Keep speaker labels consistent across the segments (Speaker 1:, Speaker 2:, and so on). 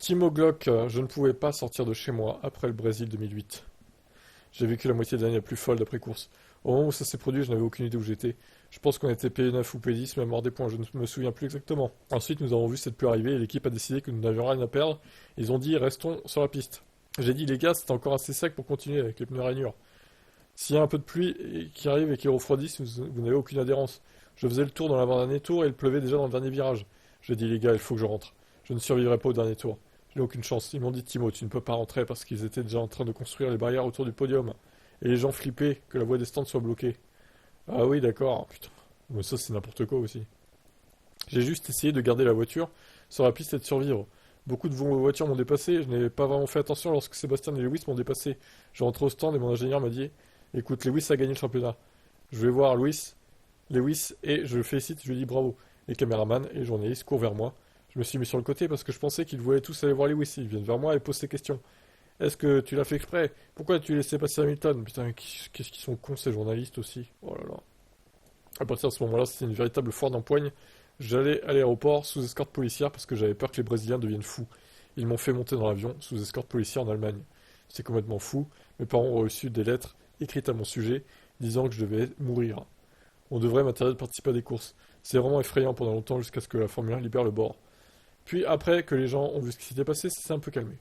Speaker 1: Timo Glock, je ne pouvais pas sortir de chez moi après le Brésil 2008. J'ai vécu la moitié de l'année la plus folle d'après-course. Au moment où ça s'est produit, je n'avais aucune idée où j'étais. Je pense qu'on était P9 ou P10, même hors des points, je ne me souviens plus exactement. Ensuite, nous avons vu cette pluie arriver et l'équipe a décidé que nous n'avions rien à perdre. Ils ont dit restons sur la piste. J'ai dit les gars, c'est encore assez sec pour continuer avec les pneus rainures. S'il y a un peu de pluie qui arrive et qui refroidit, vous n'avez aucune adhérence. Je faisais le tour dans l'avant-dernier tour et il pleuvait déjà dans le dernier virage. J'ai dit les gars, il faut que je rentre. Je ne survivrai pas au dernier tour. Je n'ai aucune chance. Ils m'ont dit Timo, tu ne peux pas rentrer parce qu'ils étaient déjà en train de construire les barrières autour du podium. Et les gens flippaient que la voie des stands soit bloquée. Ah oui, d'accord. Putain. Mais ça, c'est n'importe quoi aussi. J'ai juste essayé de garder la voiture sur la piste et de survivre. Beaucoup de voitures m'ont dépassé. Je n'ai pas vraiment fait attention lorsque Sébastien et Lewis m'ont dépassé. Je rentre au stand et mon ingénieur m'a dit écoute, Lewis a gagné le championnat. Je vais voir Lewis, et je le félicite, je lui dis bravo. Les caméramans et les journalistes courent vers moi. Je me suis mis sur le côté parce que je pensais qu'ils voulaient tous aller voir Lewis. Ils viennent vers moi et posent ces questions. Est-ce que tu l'as fait exprès? Pourquoi tu laissais passer Hamilton? Putain, qu'est-ce qu'ils sont cons ces journalistes aussi. Oh là là. À partir de ce moment-là, c'était une véritable foire d'empoigne. J'allais à l'aéroport sous escorte policière parce que j'avais peur que les Brésiliens deviennent fous. Ils m'ont fait monter dans l'avion sous escorte policière en Allemagne. C'est complètement fou. Mes parents ont reçu des lettres écrites à mon sujet disant que je devais mourir. On devrait m'interdire de participer à des courses. C'est vraiment effrayant pendant longtemps jusqu'à ce que la Formule 1 libère le bord. Puis après que les gens ont vu ce qui s'était passé, ça s'est un peu calmé.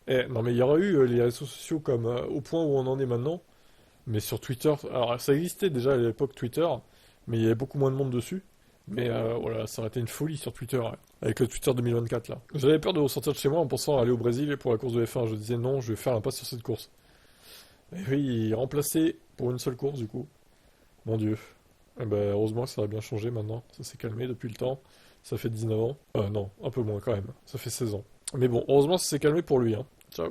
Speaker 1: Eh, non mais il y aura eu les réseaux sociaux comme au point où on en est maintenant, mais sur Twitter, alors ça existait déjà à l'époque Twitter, mais il y avait beaucoup moins de monde dessus. Mais voilà, ça aurait été une folie sur Twitter, ouais, avec le Twitter 2024 là. J'avais peur de ressortir de chez moi en pensant aller au Brésil pour la course de F1. Je disais non, je vais faire l'impasse sur cette course. Et oui, remplacé pour une seule course du coup. Mon Dieu. Eh ben, heureusement que ça a bien changé maintenant. Ça s'est calmé depuis le temps. Ça fait 19 ans. Non, un peu moins quand même. Ça fait 16 ans. Mais bon, heureusement ça s'est calmé pour lui, hein. Ciao.